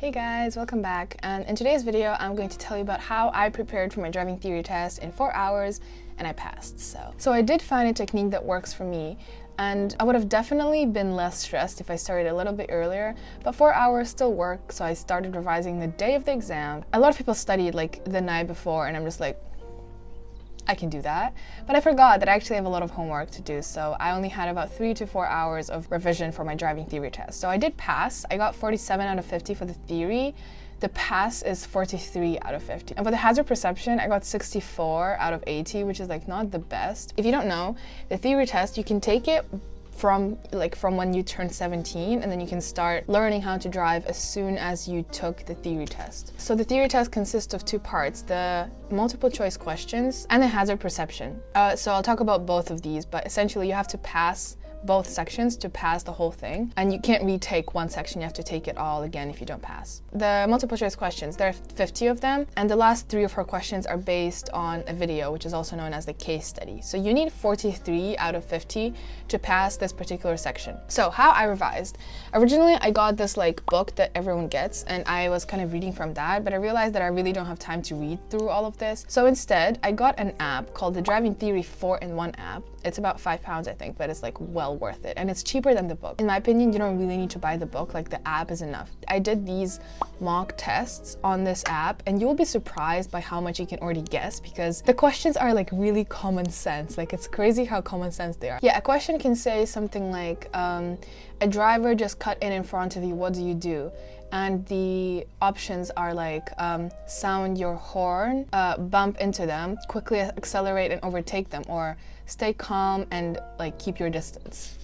Hey guys, welcome back, and in today's video I'm going to tell you about how I prepared for my driving theory test in 4 hours and I passed. So I did find a technique that works for me, and I would have definitely been less stressed if I started a little bit earlier, but 4 hours still work, so I started revising the day of the exam. A lot of people studied like the night before and I'm just like, I can do that. But I forgot that I actually have a lot of homework to do, so I only had about 3 to 4 hours of revision for my driving theory test. So I did pass. I got 47 out of 50 for the theory. The pass is 43 out of 50. And for the hazard perception, I got 64 out of 80, which is like not the best. If you don't know, the theory test, you can take it from when you turn 17, and then you can start learning how to drive as soon as you took the theory test. So the theory test consists of 2 parts, the multiple choice questions and the hazard perception. So I'll talk about both of these, but essentially you have to pass both sections to pass the whole thing, and you can't retake one section, you have to take it all again if you don't pass. The multiple choice questions, there are 50 of them, and the last 3 of her questions are based on a video, which is also known as the case study. So you need 43 out of 50 to pass this particular section. So how I revised. Originally I got this like book that everyone gets, and I was kind of reading from that, but I realized that I really don't have time to read through all of this. So instead I got an app called the Driving Theory 4-in-1 app. It's about £5 I think, but it's like well worth it, and it's cheaper than the book. In my opinion, you don't really need to buy the book, like the app is enough. I did these mock tests on this app, and you will be surprised by how much you can already guess, because the questions are like really common sense. Like, it's crazy how common sense they are. Yeah, a question can say something like, a driver just cut in front of you, what do you do? And the options are like, sound your horn, bump into them, quickly accelerate and overtake them, or stay calm and like keep your distance.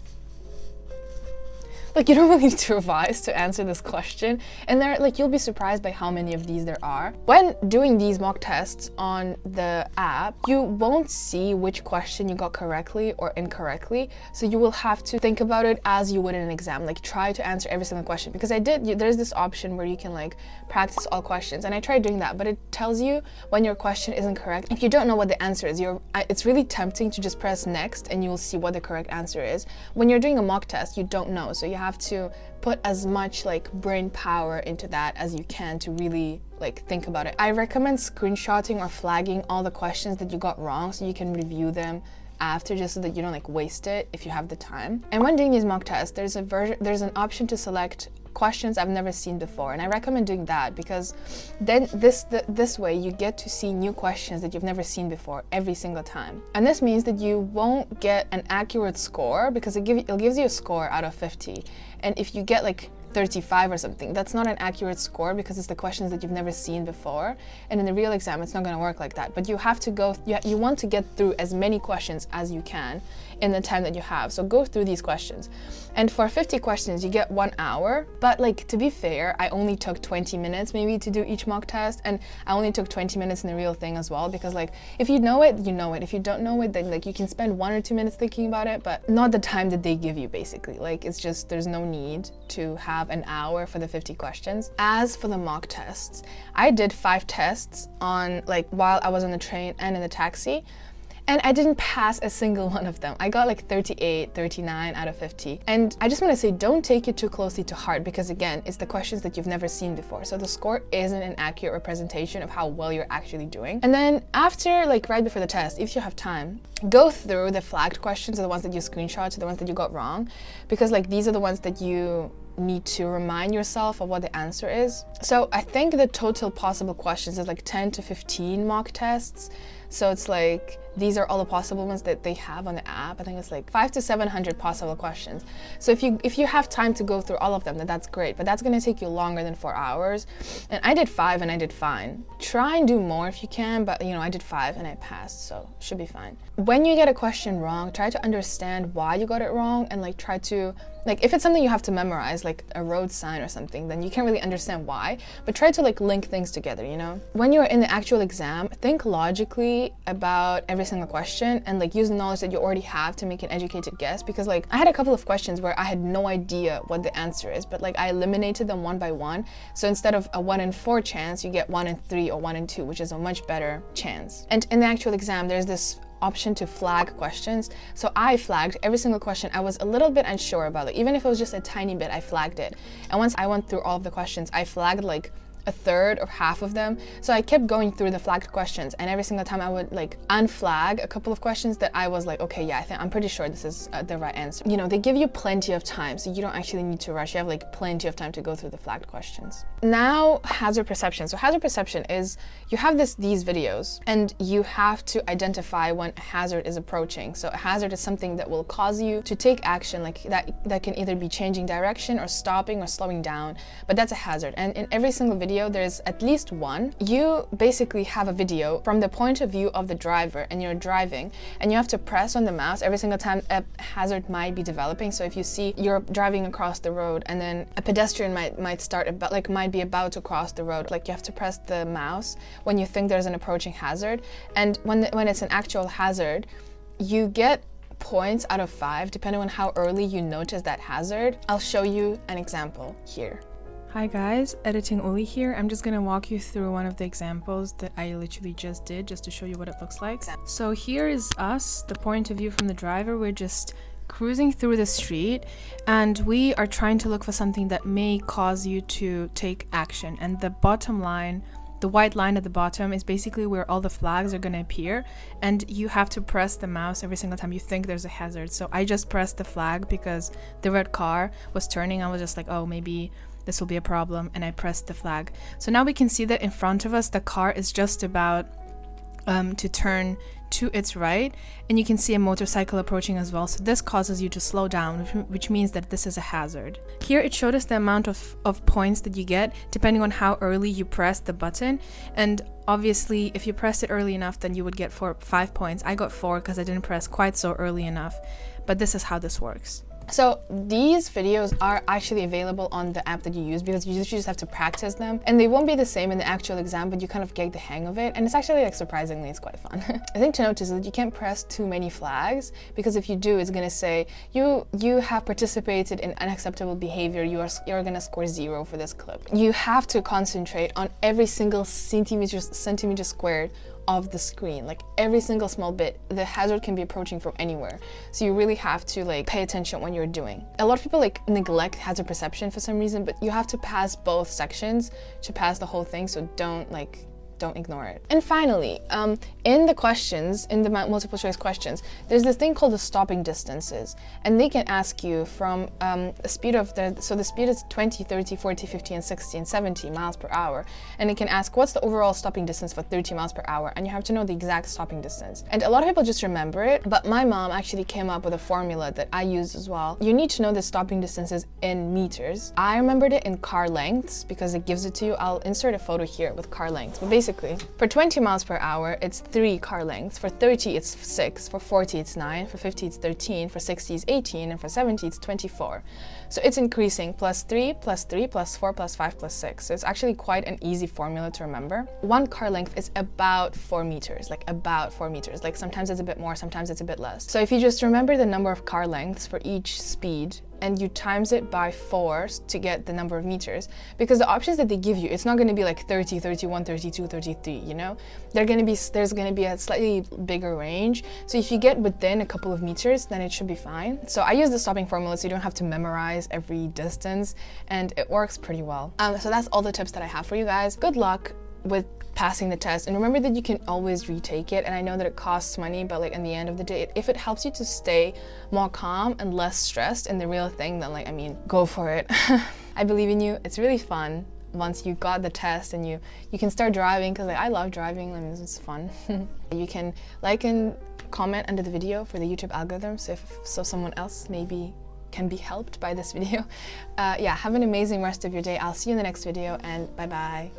Like, you don't really need to revise to answer this question, and you'll be surprised by how many of these there are. When doing these mock tests on the app, you won't see which question you got correctly or incorrectly, so you will have to think about it as you would in an exam. Like, try to answer every single question, because there's this option where you can like practice all questions, and I tried doing that, but it tells you when your question isn't correct. If you don't know what the answer is, it's really tempting to just press next and you will see what the correct answer is. When you're doing a mock test, you don't know, so you have to put as much like brain power into that as you can to really like think about it. I recommend screenshotting or flagging all the questions that you got wrong so you can review them after, just so that you don't like waste it if you have the time. And when doing these mock tests, there's an option to select questions I've never seen before, and I recommend doing that, because then this way you get to see new questions that you've never seen before every single time. And this means that you won't get an accurate score, because it gives you a score out of 50, and if you get like 35 or something, that's not an accurate score, because it's the questions that you've never seen before, and in the real exam it's not going to work like that. But you have to you want to get through as many questions as you can in the time that you have, so go through these questions. And for 50 questions you get 1 hour, but like, to be fair, I only took 20 minutes maybe to do each mock test, and I only took 20 minutes in the real thing as well, because like, if you know it, you know it. If you don't know it, then like you can spend 1 or 2 minutes thinking about it, but not the time that they give you basically. Like, it's just, there's no need to have an hour for the 50 questions. As for the mock tests, I did 5 tests on like while I was on the train and in the taxi, and I didn't pass a single one of them. I got like 38, 39 out of 50. And I just want to say, don't take it too closely to heart, because again, it's the questions that you've never seen before. So the score isn't an accurate representation of how well you're actually doing. And then after, like right before the test, if you have time, go through the flagged questions, or the ones that you screenshot, so the ones that you got wrong, because like these are the ones that you need to remind yourself of what the answer is. So I think the total possible questions is like 10 to 15 mock tests. So it's like, these are all the possible ones that they have on the app. I think it's like 500 to 700 possible questions. So if you have time to go through all of them, then that's great, but that's gonna take you longer than 4 hours. And I did 5 and I did fine. Try and do more if you can, but you know, I did 5 and I passed, so should be fine. When you get a question wrong, try to understand why you got it wrong, and like try to, like, if it's something you have to memorize, like a road sign or something, then you can't really understand why, but try to like link things together, you know? When you're in the actual exam, think logically about every single question, and like use the knowledge that you already have to make an educated guess, because like I had a couple of questions where I had no idea what the answer is, but like I eliminated them one by one. So instead of a 1 in 4 chance, you get 1 in 3 or 1 in 2, which is a much better chance. And in the actual exam, there's this option to flag questions. So I flagged every single question I was a little bit unsure about. Like, even if it was just a tiny bit, I flagged it. And once I went through all of the questions, I flagged like a third or half of them. So I kept going through the flagged questions, and every single time I would like unflag a couple of questions that I was like, okay, yeah, I'm pretty sure this is the right answer. You know, they give you plenty of time, so you don't actually need to rush. You have like plenty of time to go through the flagged questions. Now, hazard perception. So hazard perception is you have these videos, and you have to identify when a hazard is approaching. So a hazard is something that will cause you to take action, like that can either be changing direction or stopping or slowing down, but that's a hazard. And in every single video, there's at least one. You basically have a video from the point of view of the driver, and you're driving, and you have to press on the mouse every single time a hazard might be developing. So if you see you're driving across the road, and then a pedestrian might be about to cross the road, like you have to press the mouse when you think there's an approaching hazard. And when it's an actual hazard, you get points out of 5 depending on how early you notice that hazard. I'll show you an example here. Hi guys, Editing Uli here. I'm just gonna walk you through one of the examples that I literally just did, just to show you what it looks like. So here is us, the point of view from the driver. We're just cruising through the street, and we are trying to look for something that may cause you to take action. And the bottom line, the white line at the bottom, is basically where all the flags are going to appear, and you have to press the mouse every single time you think there's a hazard. So I just pressed the flag because the red car was turning. I was just like, oh, maybe this will be a problem, and I pressed the flag. So now we can see that in front of us, the car is just about to turn to its right, and you can see a motorcycle approaching as well. So this causes you to slow down, which means that this is a hazard. Here it showed us the amount of points that you get depending on how early you press the button, and obviously if you pressed it early enough, then you would get 5 points. I got 4 because I didn't press quite so early enough, but this is how this works. So these videos are actually available on the app that you use, because you literally just have to practice them, and they won't be the same in the actual exam, but you kind of get the hang of it, and it's actually, like, surprisingly, it's quite fun. I think to notice is that you can't press too many flags, because if you do, it's gonna say you have participated in unacceptable behavior. You're gonna score 0 for this clip. You have to concentrate on every single centimeter squared of the screen, like every single small bit. The hazard can be approaching from anywhere, so you really have to like pay attention when you're doing. A lot of people like neglect hazard perception for some reason, but you have to pass both sections to pass the whole thing, so don't ignore it. And finally, in the questions, in the multiple choice questions, there's this thing called the stopping distances, and they can ask you from the speed of the speed is 20, 30, 40, 50, and 60, and 70 miles per hour, and it can ask what's the overall stopping distance for 30 miles per hour, and you have to know the exact stopping distance. And a lot of people just remember it, but my mom actually came up with a formula that I use as well. You need to know the stopping distances in meters. I remembered it in car lengths because it gives it to you. I'll insert a photo here with car lengths, but basically for 20 miles per hour, it's 3 car lengths. For 30, it's 6. For 40, it's 9. For 50, it's 13. For 60, it's 18. And for 70, it's 24. So it's increasing, plus 3, plus 3, plus 4, plus 5, plus 6. So it's actually quite an easy formula to remember. 1 car length is about 4 meters, like about 4 meters. Like sometimes it's a bit more, sometimes it's a bit less. So if you just remember the number of car lengths for each speed, and you times it by 4 to get the number of meters, because the options that they give you, it's not going to be like 30, 31, 32, 33, you know? There's going to be a slightly bigger range. So if you get within a couple of meters, then it should be fine. So I use the stopping formula so you don't have to memorize every distance, and it works pretty well. So that's all the tips that I have for you guys. Good luck with passing the test, and remember that you can always retake it. And I know that it costs money, but like in the end of the day, if it helps you to stay more calm and less stressed in the real thing, then like, I mean, go for it. I believe in you. It's really fun once you got the test and you can start driving, because like I love driving. I mean, it's fun. You can like and comment under the video for the YouTube algorithm, so someone else maybe can be helped by this video. Yeah, have an amazing rest of your day. I'll see you in the next video, and bye bye.